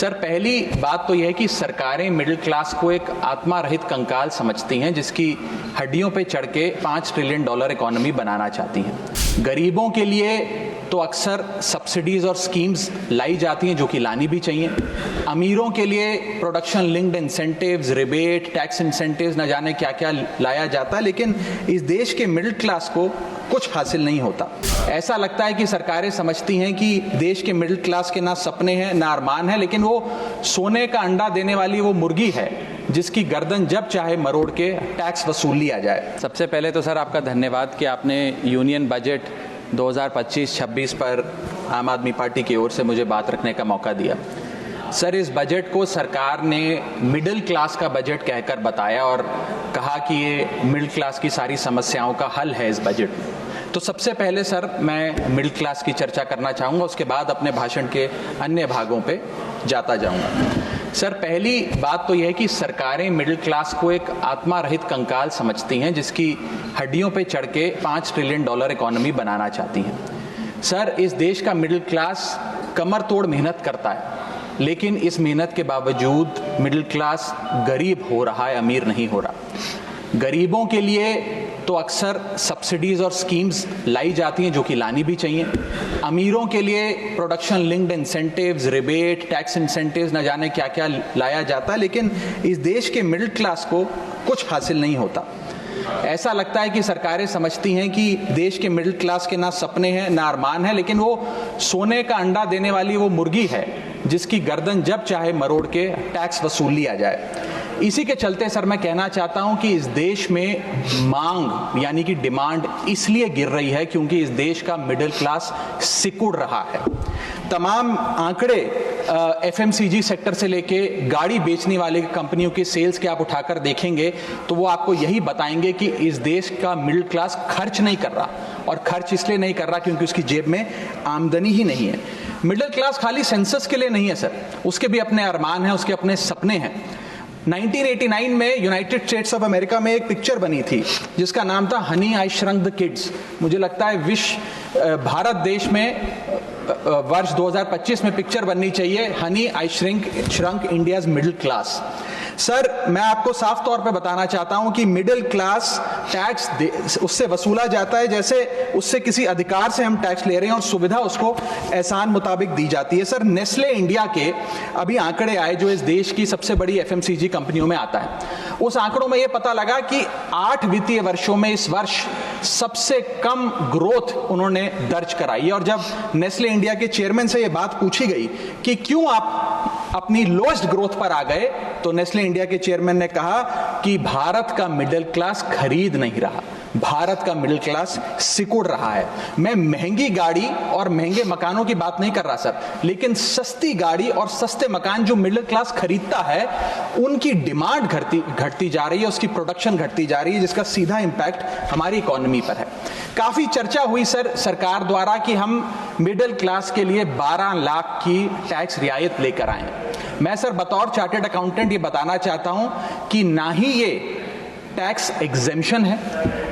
Sir, पहली बात तो यह है कि सरकारें मिडिल क्लास को एक आत्मा रहित कंकाल समझती हैं जिसकी हड्डियों पे चढ़ के $5 ट्रिलियन इकोनॉमी बनाना चाहती हैं। गरीबों के लिए तो अक्सर सब्सिडीज और स्कीम्स लाई जाती हैं जो कि लानी भी चाहिए। अमीरों के लिए production linked incentives, rebate, tax incentives, न जाने क्या क्या लाया जाता है, लेकिन इस देश के मिडिल क्लास को कुछ हासिल नहीं होता। ऐसा लगता है कि सरकारें समझती हैं कि देश के मिडिल क्लास के ना सपने हैं ना अरमान है, लेकिन वो सोने का अंडा देने वाली वो मुर्गी है जिसकी गर्दन जब चाहे मरोड़ के टैक्स वसूल लिया जाए। सबसे पहले तो सर आपका धन्यवाद कि आपने यूनियन बजट 2025-26 पर आम आदमी पार्टी की ओर से मुझे बात रखने का मौका दिया। सर, इस बजट को सरकार ने मिडिल क्लास का बजट कहकर बताया और कहा कि ये मिडिल क्लास की सारी समस्याओं का हल है इस बजट में। तो सबसे पहले सर मैं मिडिल क्लास की चर्चा करना चाहूँगा, उसके बाद अपने भाषण के अन्य भागों पे जाता जाऊँगा। सर, पहली बात तो यह है कि सरकारें मिडिल क्लास को एक आत्मा रहित कंकाल समझती हैं जिसकी हड्डियों पे चढ़ के $5 ट्रिलियन इकोनॉमी बनाना चाहती हैं। सर, इस देश का मिडिल क्लास कमर तोड़ मेहनत करता है, लेकिन इस मेहनत के बावजूद मिडिल क्लास गरीब हो रहा है, अमीर नहीं हो रहा। गरीबों के लिए तो अक्सर सब्सिडीज और स्कीम्स लाई जाती हैं जो कि लानी भी चाहिए। अमीरों के लिए production linked incentives, rebate, tax incentives, न जाने क्या क्या लाया जाता है, लेकिन इस देश के मिडिल क्लास को कुछ हासिल नहीं होता। ऐसा लगता है कि सरकारें समझती हैं कि देश के मिडिल क्लास के ना सपने हैं ना अरमान है, लेकिन वो सोने का अंडा देने वाली वो मुर्गी है जिसकी गर्दन जब चाहे मरोड़ के टैक्स वसूल लिया जाए। इसी के चलते सर मैं कहना चाहता हूं कि इस देश में मांग यानी कि डिमांड इसलिए गिर रही है क्योंकि इस देश का मिडिल क्लास सिकुड़ रहा है। तमाम आंकड़े एफएमसीजी सेक्टर से लेके गाड़ी बेचने वाले कंपनियों के सेल्स के आप उठाकर देखेंगे तो वो आपको यही बताएंगे कि इस देश का मिडिल क्लास खर्च नहीं कर रहा, और खर्च इसलिए नहीं कर रहा क्योंकि उसकी जेब में आमदनी ही नहीं है। मिडिल क्लास खाली सेंसस के लिए नहीं है सर, उसके भी अपने अरमान हैं, उसके अपने सपने हैं। 1989 में यूनाइटेड स्टेट्स ऑफ अमेरिका में एक पिक्चर बनी थी जिसका नाम था Honey I shrunk the kids. मुझे लगता है भारत देश में वर्ष 2025 में पिक्चर बननी चाहिए honey I shrunk India's middle class. Sir, मैं आपको साफ तौर पे बताना चाहता हूं कि मिडिल क्लास टैक्स उससे वसूला जाता है जैसे उससे किसी अधिकार से हम टैक्स ले रहे हैं और सुविधा उसको एहसान मुताबिक दी जाती है। सर, नेस्ले इंडिया के अभी आंकड़े आए जो इस देश की सबसे बड़ी एफएमसीजी कंपनियों में आता है। उस आंकड़ों में यह पता लगा कि 8 वित्तीय वर्षों में इस वर्ष सबसे कम ग्रोथ उन्होंने दर्ज कराई है। और जब नेस्ले इंडिया के चेयरमैन से यह बात पूछी गई कि क्यों आप अपनी लोएस्ट ग्रोथ पर आ गए, तो नेस्ले इंडिया के चेयरमैन ने कहा कि भारत का मिडिल क्लास खरीद नहीं रहा, भारत का मिडिल क्लास सिकुड़ रहा है। मैं महंगी गाड़ी और महंगे मकानों की बात नहीं कर रहा सर, लेकिन सस्ती गाड़ी और सस्ते मकान जो मिडिल क्लास खरीदता है उनकी डिमांड घटती जा रही है, उसकी प्रोडक्शन घटती जा रही है, जिसका सीधा इंपैक्ट हमारी इकोनॉमी पर है। काफी चर्चा हुई सर सरकार द्वारा कि हम मिडिल क्लास के लिए 12 लाख की टैक्स रियायत लेकर आए। मैं सर बतौर चार्टर्ड अकाउंटेंट ये बताना चाहता हूं कि ना ही ये टैक्स एग्जेम्पशन है,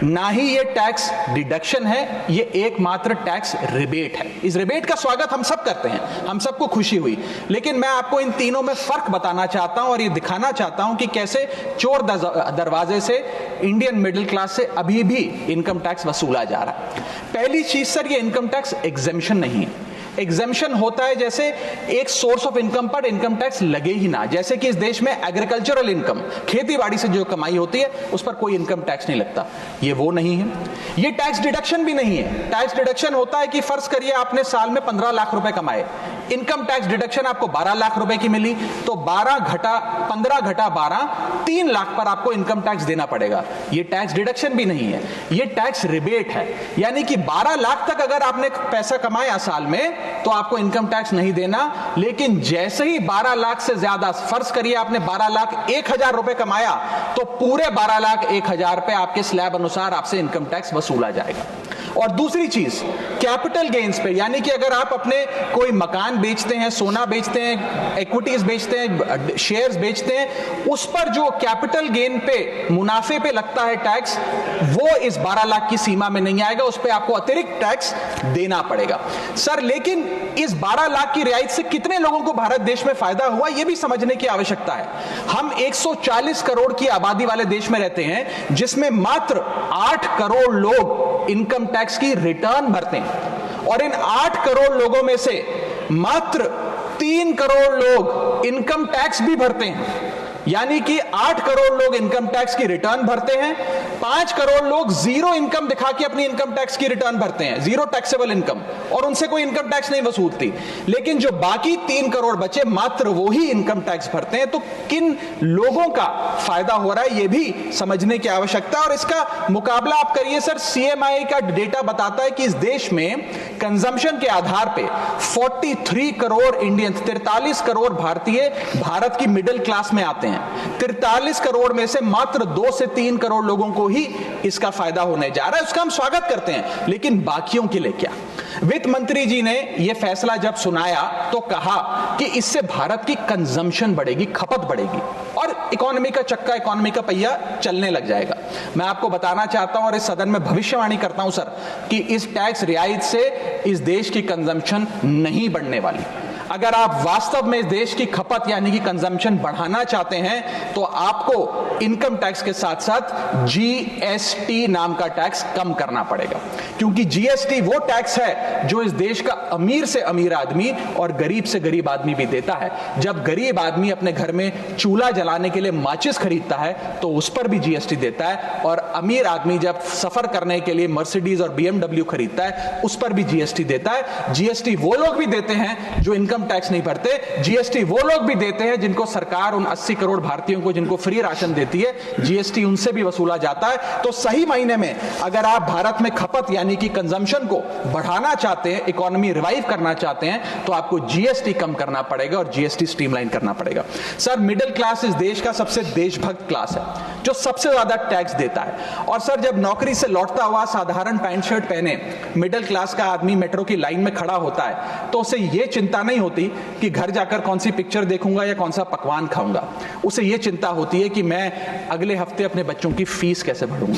ना ही ये टैक्स डिडक्शन है, ये एकमात्र टैक्स रिबेट है। इस रिबेट का स्वागत हम सब करते हैं, हम सबको खुशी हुई, लेकिन मैं आपको इन तीनों में फर्क बताना चाहता हूं और ये दिखाना चाहता हूं कि कैसे चोर दरवाजे से इंडियन मिडिल क्लास से अभी भी इनकम टैक्स वसूला जा रहा है। पहली चीज सर, ये इनकम टैक्स एग्जेम्पशन नहीं है। एग्जेम्पशन होता है जैसे एक सोर्स ऑफ इनकम पर इनकम टैक्स लगे ही ना, जैसे कि इस देश में एग्रीकल्चरल इनकम, खेती बाड़ी से जो कमाई होती है उस पर कोई इनकम टैक्स नहीं लगता। ये वो नहीं है। ये टैक्स डिडक्शन भी नहीं है। टैक्स डिडक्शन होता है कि फर्ज करिए आपने साल में 15 लाख रुपए कमाए, इनकम टैक्स डिडक्शन आपको 12 लाख रुपए की मिली, तो 15 घटा 12 3 लाख पर आपको इनकम टैक्स देना पड़ेगा। ये टैक्स डिडक्शन भी नहीं है, ये टैक्स रिबेट है। यानी कि 12 लाख तक अगर आपने पैसा कमाया साल में तो आपको इनकम टैक्स नहीं देना, लेकिन जैसे ही 12 लाख से ज्यादा, फर्ज करिए आपने 12 लाख 1,000 रुपए कमाया, तो पूरे 12 लाख 1,000 पे आपके स्लैब अनुसार आपसे इनकम टैक्स वसूला जाएगा। और दूसरी चीज कैपिटल गेन्स पे, यानी कि अगर आप अपने कोई मकान बेचते हैं, सोना बेचते हैं, इक्विटीज बेचते हैं, शेयर्स बेचते हैं, उस पर जो कैपिटल गेन पे मुनाफे पे लगता है टैक्स, वो इस 12 लाख की सीमा में नहीं आएगा, उस पे आपको अतिरिक्त टैक्स देना पड़ेगा। सर लेकिन इस 12 लाख की रियायत से कितने लोगों को भारत देश में फायदा हुआ, यह भी समझने की आवश्यकता है। हम 140 करोड़ की आबादी वाले देश में रहते हैं, जिसमें मात्र 8 करोड़ लोग इनकम टैक्स की रिटर्न भरते हैं, और इन 8 करोड़ लोगों में से मात्र 3 करोड़ लोग इनकम टैक्स भी भरते हैं। यानी कि 8 करोड़ लोग इनकम टैक्स की रिटर्न भरते हैं, 5 करोड़ लोग जीरो इनकम दिखा के अपनी इनकम टैक्स की रिटर्न भरते हैं, जीरो टैक्सेबल इनकम, और उनसे कोई इनकम टैक्स नहीं वसूलती। लेकिन जो बाकी 3 करोड़ बचे, मात्र वो ही इनकम टैक्स भरते हैं। तो किन लोगों का फायदा हो रहा है, यह भी समझने की आवश्यकता है। और इसका मुकाबला आप करिए सर, सीएमआई का डेटा बताता है कि इस देश में कंजम्पशन के आधार पे 43 करोड़ इंडियंस, 43 करोड़ भारतीय भारत की मिडिल क्लास में आते हैं। 43 करोड़ में से मात्र 2 से 3 करोड़ लोगों को ही इसका फायदा होने जा रहा है। उसका हम स्वागत करते हैं, लेकिन बाकियों के लिए क्या? वित्त मंत्री जी ने यह फैसला जब सुनाया तो कहा कि इससे भारत की कंजम्पशन बढ़ेगी, खपत बढ़ेगी, और इकोनॉमी का चक्का, इकोनॉमी का पहिया चलने लग जाएगा। मैं आपको बताना चाहता हूं और इस सदन में भविष्यवाणी करता हूं सर, कि इस टैक्स रियायत से इस देश की कंजम्पशन नहीं बढ़ने वाली। अगर आप वास्तव में इस देश की खपत यानी कि कंजम्पशन बढ़ाना चाहते हैं, तो आपको इनकम टैक्स के साथ साथ जीएसटी नाम का टैक्स कम करना पड़ेगा, क्योंकि जीएसटी वो टैक्स है जो इस देश का अमीर से अमीर आदमी और गरीब से गरीब आदमी भी देता है। जब गरीब आदमी अपने घर में चूल्हा जलाने के लिए माचिस खरीदता है तो उस पर भी जीएसटी देता है, और अमीर आदमी जब सफर करने के लिए मर्सिडीज और बीएमडब्ल्यू खरीदता है उस पर भी जीएसटी देता है। जीएसटी वो लोग भी देते हैं जो इनकम टैक्स नहीं भरते, जीएसटी वो लोग भी देते हैं जिनको सरकार, उन 80 करोड़ भारतीयों को जिनको फ्री राशन देती है, जीएसटी उनसे भी वसूला जाता है। तो सही मायने में अगर आप भारत में खपत यानी कि कंजम्पशन को बढ़ाना चाहते हैं, इकोनॉमी रिवाइव करना चाहते हैं, तो आपको जीएसटी कम करना पड़ेगा और जीएसटी स्ट्रीमलाइन करना पड़ेगा। सर मिडिल क्लास इस देश का सबसे देशभक्त क्लास है, जो सबसे ज्यादा टैक्स देता है। और सर जब नौकरी से लौटता हुआ साधारण पैंट शर्ट पहने मिडिल क्लास का आदमी मेट्रो की लाइन में खड़ा होता है, तो उसे यह चिंता नहीं होती कि घर जाकर कौन सी पिक्चर देखूंगा या कौन सा पकवान खाऊंगा। उसे यह चिंता होती है कि मैं अगले हफ्ते अपने बच्चों की फीस कैसे भरूंगा,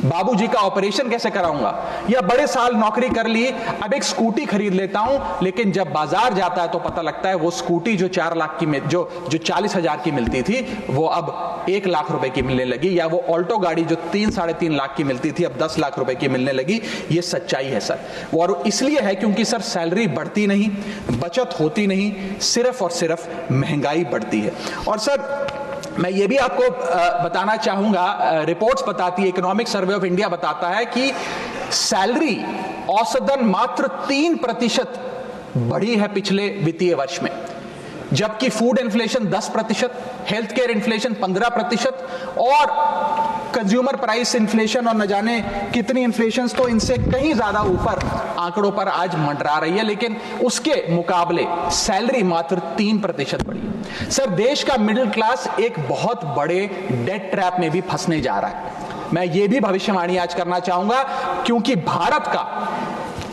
बाबूजी का ऑपरेशन कैसे कराऊंगा, या बड़े साल नौकरी कर ली, अब एक स्कूटी खरीद लेता हूं, लेकिन जब बाजार जाता है तो पता लगता है वो स्कूटी जो 4 लाख की जो 40,000 की मिलती थी वो अब 1 लाख रुपए की मिलने लगी, या वो ऑल्टो गाड़ी जो 3-3.5 लाख की मिलती थी अब 10 लाख रुपए की मिलने लगी। ये सच्चाई है सर, और इसलिए है क्योंकि सर सैलरी बढ़ती नहीं, बचत होती नहीं, सिर्फ और सिर्फ महंगाई बढ़ती है। और सर मैं ये भी आपको बताना चाहूंगा, रिपोर्ट्स बताती है, इकोनॉमिक सर्वे ऑफ इंडिया बताता है कि सैलरी औसतन मात्र 3% बढ़ी है पिछले वित्तीय वर्ष में, जबकि food inflation 10%, health care inflation 15%, और कंज्यूमर प्राइस इन्फ्लेशन और न जाने कितनी इन्फ्लेशन तो इनसे कहीं ज्यादा ऊपर आंकड़ों पर आज मंडरा रही है, लेकिन उसके मुकाबले सैलरी मात्र 3% बढ़ी है। सर देश का मिडिल क्लास एक बहुत बड़े डेट ट्रैप में भी फंसने जा रहा है। मैं ये भी भविष्यवाणी आज करना चाहूंगा, क्योंकि भारत का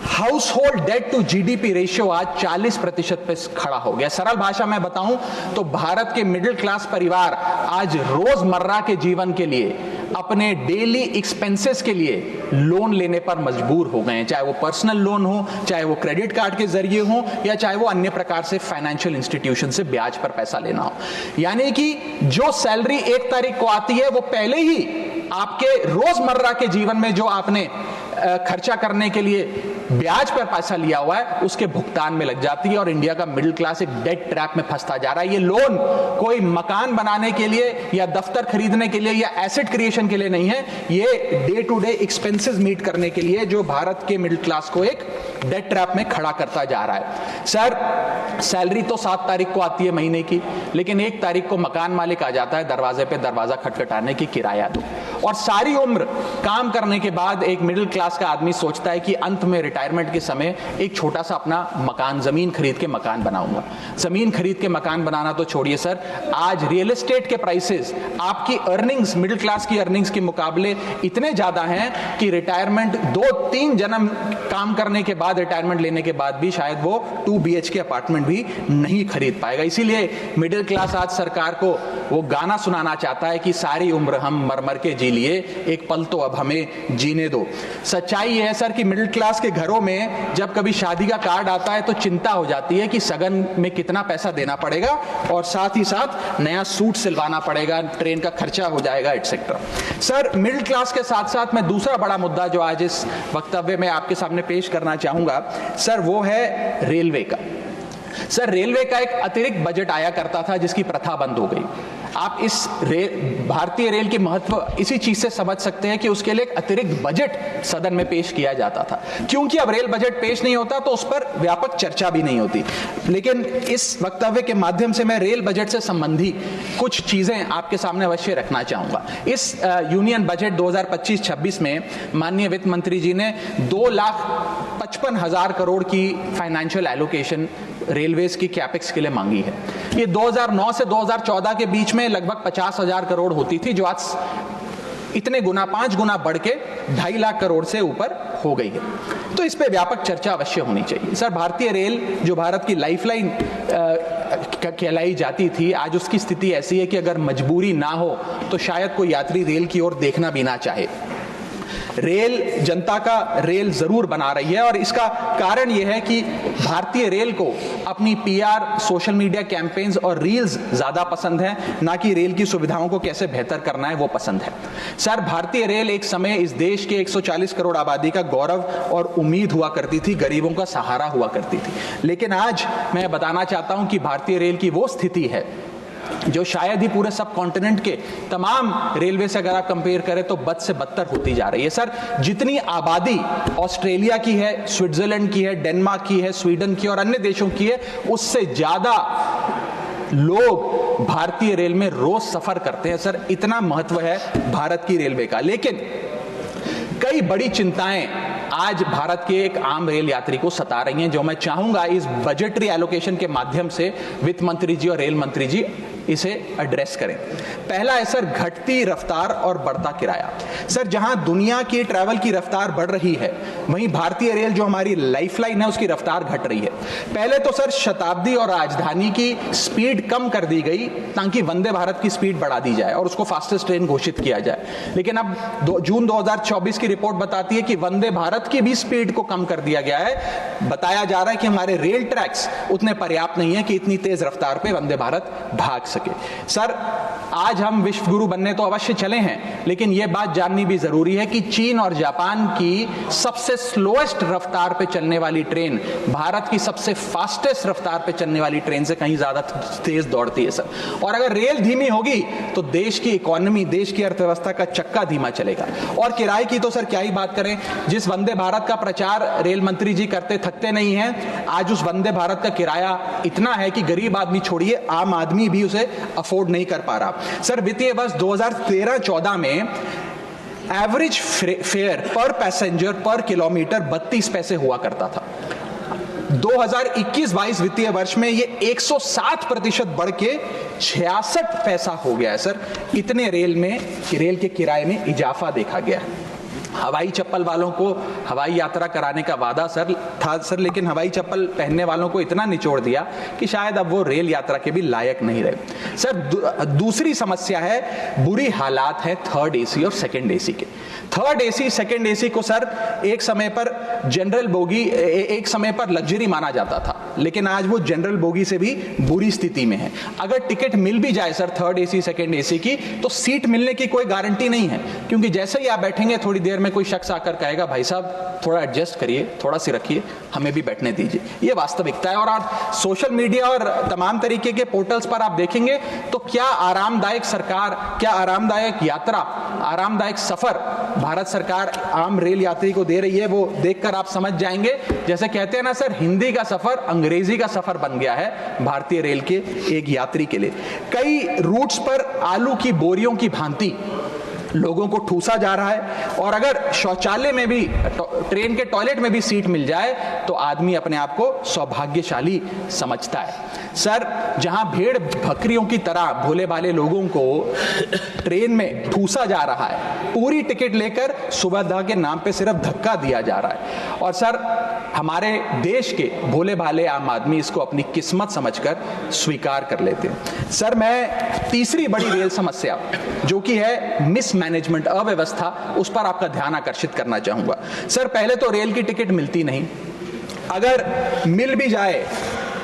household debt to GDP ratio आज 40% पे खड़ा हो गया। सरल भाषा में बताऊं तो भारत के मिडिल क्लास परिवार आज रोजमर्रा के जीवन के लिए, अपने डेली एक्सपेंसेस के लिए लोन लेने पर मजबूर हो गए हैं, चाहे वो पर्सनल लोन हो, चाहे वो क्रेडिट कार्ड के जरिए हो, या चाहे वो अन्य प्रकार से फाइनेंशियल इंस्टीट्यूशन से ब्याज पर पैसा लेना हो। यानी कि जो सैलरी 1 तारीख को आती है वो पहले ही आपके रोजमर्रा के जीवन में जो आपने खर्चा करने के लिए ब्याज पर पैसा लिया हुआ है उसके भुगतान में लग जाती है, और इंडिया का मिडिल क्लास एक डेट ट्रैप में फंसता जा रहा है। ये लोन कोई मकान बनाने के लिए या दफ्तर खरीदने के लिए या एसेट क्रिएशन के लिए नहीं है, ये day to day expenses meet करने के लिए, जो भारत के मिडिल क्लास को एक डेट ट्रैप में खड़ा करता जा रहा है। सर, सैलरी तो 7 तारीख को आती है महीने की, लेकिन 1 तारीख को मकान मालिक आ जाता है दरवाजे पे दरवाजा खटखटाने की किराया दो। और सारी उम्र काम करने के बाद एक मिडिल क्लास का आदमी सोचता है कि अंत में रिटायरमेंट के समय एक छोटा सा अपना मकान, जमीन खरीद के मकान बनाऊंगा। जमीन खरीद के मकान बनाना तो छोड़िए सर, आज रियल एस्टेट के प्राइसेस आपकी अर्निंग्स, मिडिल क्लास की अर्निंग्स के मुकाबले इतने ज्यादा हैं कि रिटायरमेंट 2-3 जन्म काम करने के बाद, रिटायरमेंट लेने के बाद भी शायद वो 2 BHK अपार्टमेंट भी नहीं खरीद पाएगा। इसीलिए मिडिल क्लास आज सरकार को वो गाना सुनाना चाहता है कि सारी उम्र हम मर मर के जी लिए, एक पल तो अब हमें जीने दो। सच्चाई है सर कि मिडिल क्लास के घरों में जब कभी शादी का कार्ड आता है तो चिंता हो जाती है कि सगन में कितना पैसा देना पड़ेगा और साथ ही साथ नया सूट सिलवाना पड़ेगा, ट्रेन का खर्चा हो जाएगा, एटसेट्रा। सर, मिडिल क्लास के साथ साथ मैं दूसरा बड़ा मुद्दा जो आज इस वक्तव्य में आपके सामने पेश करना चाहूंगा सर, वो है रेलवे का। सर, रेलवे का एक अतिरिक्त बजट आया करता था जिसकी प्रथा बंद हो गई। आप इस भारतीय रेल की महत्व इसी चीज से समझ सकते हैं कि उसके लिए एक अतिरिक्त बजट सदन में पेश किया जाता था। क्योंकि अब रेल बजट पेश नहीं होता तो उस पर व्यापक चर्चा भी नहीं होती। लेकिन इस वक्तव्य के माध्यम से मैं रेल बजट से संबंधी कुछ चीजें आपके सामने अवश्य रखना चाहूंगा। इस यूनियन बजट 2025-26 में माननीय वित्त मंत्री जी ने 2,55,000 करोड़ की फाइनेंशियल एलोकेशन रेलवेज की कैपेक्स के लिए मांगी है। ये 2009 से 2014 के बीच में लगभग 50,000 करोड़ होती थी, जो आज इतने गुना, 5 गुना बढ़ के 2.5 लाख करोड़ से ऊपर हो गई है। तो इस पे व्यापक चर्चा अवश्य होनी चाहिए। सर, भारतीय रेल जो भारत की लाइफलाइन कहलाई जाती थी, आज उसकी स्थिति ऐसी है कि अगर मजबूरी ना हो तो शायद कोई यात्री रेल की ओर देखना भी ना चाहे। रेल जनता का रेल जरूर बना रही है और इसका कारण यह है कि भारतीय रेल को अपनी PR, सोशल मीडिया कैंपेन्स और रील्स ज्यादा पसंद है, ना कि रेल की सुविधाओं को कैसे बेहतर करना है वो पसंद है। सर, भारतीय रेल एक समय इस देश के 140 करोड़ आबादी का गौरव और उम्मीद हुआ करती थी, गरीबों का सहारा हुआ करती थी। लेकिन आज मैं बताना चाहता हूं कि भारतीय रेल की वो स्थिति है जो शायद ही पूरे सब कॉन्टिनेंट के तमाम रेलवे से अगर आप कंपेयर करें तो बद से बदतर होती जा रही है। सर, जितनी आबादी ऑस्ट्रेलिया की है, स्विट्जरलैंड की है, डेनमार्क की है, स्वीडन की और अन्य देशों की है, उससे ज्यादा लोग भारतीय रेल में रोज सफर करते हैं। सर, इतना महत्व है भारत की रेलवे का। लेकिन कई बड़ी चिंताएं आज भारत के एक आम रेल यात्री को सता रही हैं, जो मैं चाहूंगा इस बजटरी एलोकेशन के माध्यम से वित्त मंत्री जी और रेल मंत्री जी इसे एड्रेस करें। पहला है सर, घटती रफ्तार और बढ़ता किराया। सर, जहां दुनिया की ट्रैवल की रफ्तार बढ़ रही है, वहीं भारतीय रेल जो हमारी लाइफलाइन है उसकी रफ्तार घट रही है। पहले तो सर शताब्दी और राजधानी की स्पीड कम कर दी गई ताकि वंदे भारत की स्पीड बढ़ा दी जाए और उसको फास्टेस्ट ट्रेन घोषित किया जाए। लेकिन अब जून 2024 की रिपोर्ट बताती है कि वंदे भारत की भी स्पीड को कम कर दिया गया है। बताया जा रहा है कि हमारे रेल ट्रैक्स उतने पर्याप्त नहीं है कि इतनी तेज रफ्तार पे वंदे भारत भाग सके। सर, आज हम विश्व गुरु बनने तो अवश्य चले हैं, लेकिन यह बात जाननी भी जरूरी है कि चीन और जापान की सबसे स्लोएस्ट रफ्तार पे चलने वाली ट्रेन भारत की सबसे फास्टेस्ट रफ्तार पे चलने वाली ट्रेन से कहीं ज्यादा तेज दौड़ती है सर। और अगर रेल धीमी होगी तो देश की इकोनॉमी, देश की अर्थव्यवस्था का चक्का धीमा चलेगा। और किराए की तो सर क्या ही बात करें, जिस वंदे भारत का प्रचार रेल मंत्री जी करते थकते नहीं हैं, आज उस वंदे भारत का किराया इतना है कि गरीब आदमी छोड़िए, आम आदमी भी उसे अफोर्ड नहीं कर पा रहा। सर, वित्तीय वर्ष 2013-14 में एवरेज फेयर पर पैसेंजर पर किलोमीटर 32 पैसे हुआ करता था। 2021-22 वित्तीय वर्ष में ये 107% बढ़ के 66 पैसा हो गया है। सर, इतने रेल के किराए में इजाफा देखा गया है। हवाई चप्पल वालों को हवाई यात्रा कराने का वादा सर था सर, लेकिन हवाई चप्पल पहनने वालों को इतना निचोड़ दिया कि शायद अब वो रेल यात्रा के भी लायक नहीं रहे। सर, दूसरी समस्या है, बुरी हालात है थर्ड AC और सेकंड AC के। थर्ड AC, सेकंड AC को सर एक समय पर जनरल बोगी, एक समय पर लग्जरी माना जाता था, लेकिन आज वो जनरल बोगी से भी बुरी स्थिति में है। अगर टिकट मिल भी जाए sir third AC, second AC की, तो सीट मिलने की कोई गारंटी नहीं है, क्योंकि जैसे ही आप बैठेंगे थोड़ी देर में कोई शख्स आकर कहेगा, भाई साहब थोड़ा एडजस्ट करिए, थोड़ा सी रखिए, हमें भी बैठने दीजिए। ये वास्तविकता है। और आप सोशल मीडिया और तमाम तरीके के पोर्टल्स पर आप देखेंगे तो क्या आरामदायक सरकार, क्या आरामदायक यात्रा, आरामदायक सफर भारत सरकार आम रेल यात्री को दे रही है वो देखकर आप समझ जाएंगे। जैसे कहते हैं ना सर, हिंदी का सफर अंग्रेजी का सफर बन गया है भारतीय रेल के एक यात्री के लिए। कई रूट्स पर आलू की बोरियों की भांति लोगों को ठूसा जा रहा है, और अगर शौचालय में भी, ट्रेन के टॉयलेट में भी सीट मिल जाए तो आदमी अपने आप को सौभाग्यशाली समझता है। सर, जहां भेड़ बकरियों की तरह भोले भाले लोगों को ट्रेन में ठूसा जा रहा है, पूरी टिकट लेकर सुविधा के नाम पे सिर्फ धक्का दिया जा रहा है, और सर हमारे देश के भोले भाले आम आदमी इसको अपनी किस्मत समझकर स्वीकार कर लेते हैं। सर, मैं तीसरी बड़ी रेल समस्या जो कि है मिसमैनेजमेंट, अव्यवस्था, उस पर आपका ध्यान आकर्षित करना चाहूंगा। सर, पहले तो रेल की टिकट मिलती नहीं, अगर मिल भी जाए,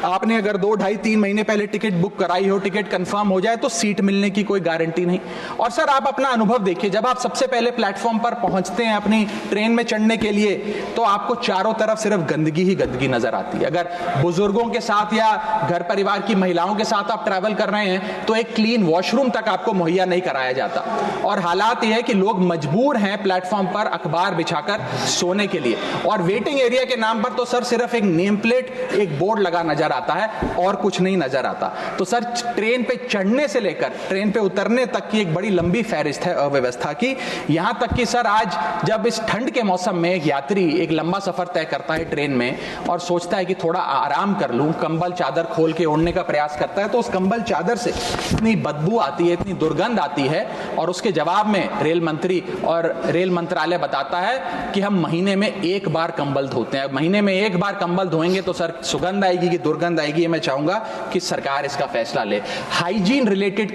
आपने अगर 2, 2.5, 3 महीने पहले टिकट बुक कराई हो, टिकट कंफर्म हो जाए तो सीट मिलने की कोई गारंटी नहीं। और सर आप अपना अनुभव देखिए, जब आप सबसे पहले प्लेटफॉर्म पर पहुंचते हैं अपनी ट्रेन में चढ़ने के लिए, तो आपको चारों तरफ सिर्फ गंदगी ही गंदगी नजर आती है। अगर बुजुर्गों के साथ या घर परिवार की महिलाओं के साथ आप ट्रैवल कर रहे हैं तो एक क्लीन वॉशरूम तक आपको मुहैया नहीं कराया जाता, और हालात यह है कि लोग मजबूर हैं प्लेटफॉर्म पर अखबार बिछाकर सोने के लिए, और वेटिंग एरिया के नाम पर तो सर सिर्फ एक नेम प्लेट, एक बोर्ड लगा नजर आता है और कुछ नहीं नजर आता। तो सर ट्रेन पे चढ़ने से लेकर ट्रेन पे उतरने तक की एक बड़ी लंबी फहरिस्त है अव्यवस्था की। यहां तक कि सर आज जब इस ठंड के मौसम में एक यात्री एक लंबा सफर तय करता है ट्रेन में और सोचता है कि थोड़ा आराम कर लूं, कंबल चादर खोल के ओढ़ने का प्रयास करता है, तो उस कंबल चादर से इतनी बदबू आती है, इतनी दुर्गंध आती है, और उसके जवाब में रेल मंत्री और रेल मंत्रालय बताता है कि हम महीने में 1 बार कंबल धोते हैं। महीने में 1 बार कंबल धोएंगे तो सर सुगंध आएगी कि दुर्गंध आएगी, मैं चाहूंगा कि सरकार इसका फैसला ले। हाइजीन रिलेटेड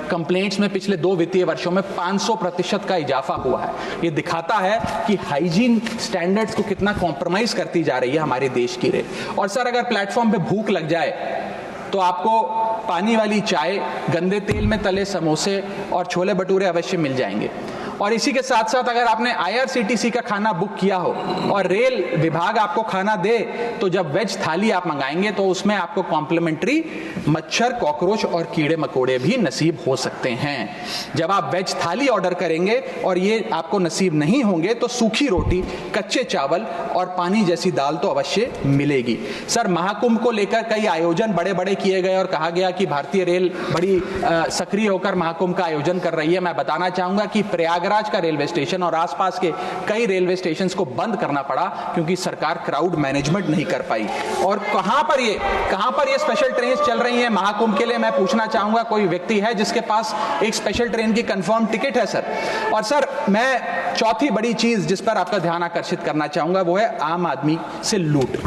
कंप्लेंट्स में पिछले 2 वित्तीय वर्षों में 500% का इजाफा हुआ है। यह दिखाता है कि हाइजीन स्टैंडर्ड्स को कितना कॉम्प्रोमाइज करती जा रही है हमारे देश की रेल। और सर अगर प्लेटफॉर्म पे भूख लग जाए तो आपको पानी वाली चाय, गंदे तेल में तले समोसे और छोले भटूरे अवश्य मिल जाएंगे। और इसी के साथ साथ अगर आपने IRCTC का खाना बुक किया हो और रेल विभाग आपको खाना दे, तो जब वेज थाली आप मंगाएंगे तो उसमें आपको कॉम्प्लीमेंट्री मच्छर, कॉकरोच और कीड़े मकोड़े भी नसीब हो सकते हैं। जब आप वेज थाली ऑर्डर करेंगे और ये आपको नसीब नहीं होंगे तो सूखी रोटी, कच्चे चावल और पानी जैसी दाल तो अवश्य मिलेगी। सर, महाकुंभ को लेकर कई आयोजन बड़े बड़े किए गए और कहा गया कि भारतीय रेल बड़ी सक्रिय होकर महाकुंभ का आयोजन कर रही है। मैं बताना चाहूंगा कि प्रयागराज का रेलवे स्टेशन और आसपास के कई रेलवे स्टेशंस को बंद करना पड़ा क्योंकि सरकार क्राउड मैनेजमेंट नहीं कर पाई। और कहां पर ये स्पेशल ट्रेन चल रही हैं महाकुंभ के लिए, मैं पूछना चाहूंगा, कोई व्यक्ति है जिसके पास एक स्पेशल ट्रेन की कंफर्म टिकट है सर? और सर मैं चौथी बड़ी चीज जिस पर आपका ध्यान आकर्षित करना चाहूंगा वो है आम आदमी से लूट।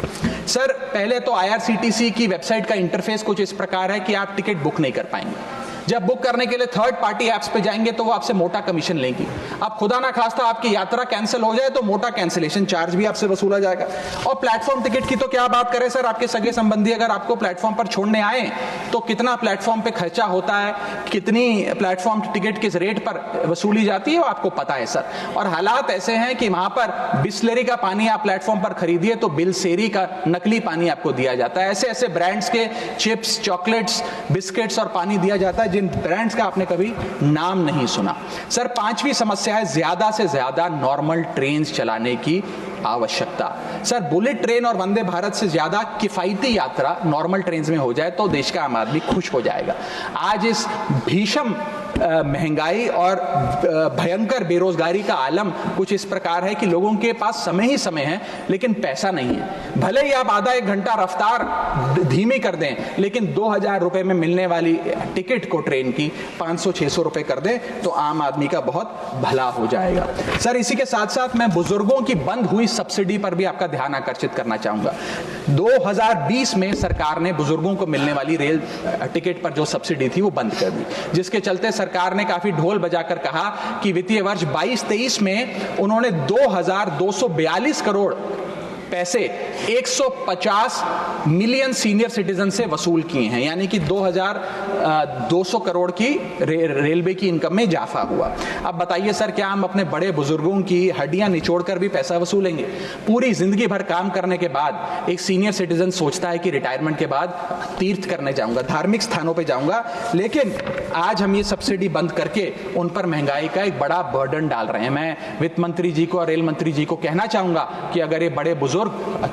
सर पहले तो IRCTC की वेबसाइट का इंटरफेस कुछ इस प्रकार है कि आप टिकट बुक नहीं कर पाएंगे। जब बुक करने के लिए थर्ड पार्टी एप्स पे जाएंगे तो वो आपसे मोटा कमीशन लेंगी। अब खुदा ना खास्ता आपकी यात्रा कैंसिल हो जाए तो मोटा कैंसिलेशन चार्ज भी आपसे वसूला जाएगा। और प्लेटफॉर्म टिकट की तो क्या बात करें सर, आपके सगे संबंधी अगर आपको प्लेटफॉर्म पर छोड़ने आए तो कितना प्लेटफॉर्म पे खर्चा होता है, कितनी प्लेटफॉर्म टिकट किस रेट पर वसूली जाती है वो आपको पता है सर। और हालात ऐसे हैं कि वहां पर बिस्लरी का पानी आप प्लेटफॉर्म पर खरीदिए तो बिलसेरी का नकली पानी आपको दिया जाता है। ऐसे ऐसे ब्रांड्स के चिप्स, चॉकलेट्स, बिस्किट्स और पानी दिया जाता है जिन ब्रांड्स का आपने कभी नाम नहीं सुना। सर पांचवी समस्या है ज्यादा से ज्यादा नॉर्मल ट्रेन चलाने की आवश्यकता। सर बुलेट ट्रेन और वंदे भारत से ज्यादा किफायती यात्रा नॉर्मल ट्रेन में हो जाए तो देश का आम आदमी खुश हो जाएगा। आज इस भीषण महंगाई और भयंकर बेरोजगारी का आलम कुछ इस प्रकार है कि लोगों के पास समय ही समय है लेकिन पैसा नहीं है। भले ही आप आधा 1 घंटा रफ्तार धीमी कर दें लेकिन 2000 रुपए में मिलने वाली टिकट को ट्रेन की 500-600 रुपए कर दें तो आम आदमी का बहुत भला हो जाएगा। सर इसी के साथ साथ मैं बुजुर्गों की बंद हुई सब्सिडी पर भी आपका ध्यान आकर्षित करना चाहूंगा। 2020 में सरकार ने बुजुर्गों को मिलने वाली रेल टिकट पर जो सब्सिडी थी वो बंद कर दी, जिसके चलते सरकार ने काफी ढोल बजाकर कहा कि वित्तीय वर्ष 22-23 में उन्होंने 2242 करोड़ पैसे 150 मिलियन सीनियर सिटीजन से वसूल किए हैं, यानी कि 2200 करोड़ की रेलवे की इनकम में इजाफा हुआ। अब बताइए सर, क्या हम अपने बड़े बुजुर्गों की हड्डियां निचोड़कर भी पैसा वसूलेंगे? पूरी जिंदगी भर काम करने के बाद एक सीनियर सिटीजन सोचता है कि रिटायरमेंट के बाद तीर्थ करने जाऊंगा, धार्मिक स्थानों पे जाऊंगा, लेकिन आज हम ये सब्सिडी बंद करके उन पर महंगाई का एक बड़ा बर्डन डाल रहे हैं। मैं वित्त मंत्री जी को और रेल मंत्री जी को कहना चाहूंगा कि अगर ये बड़े बुजुर्ग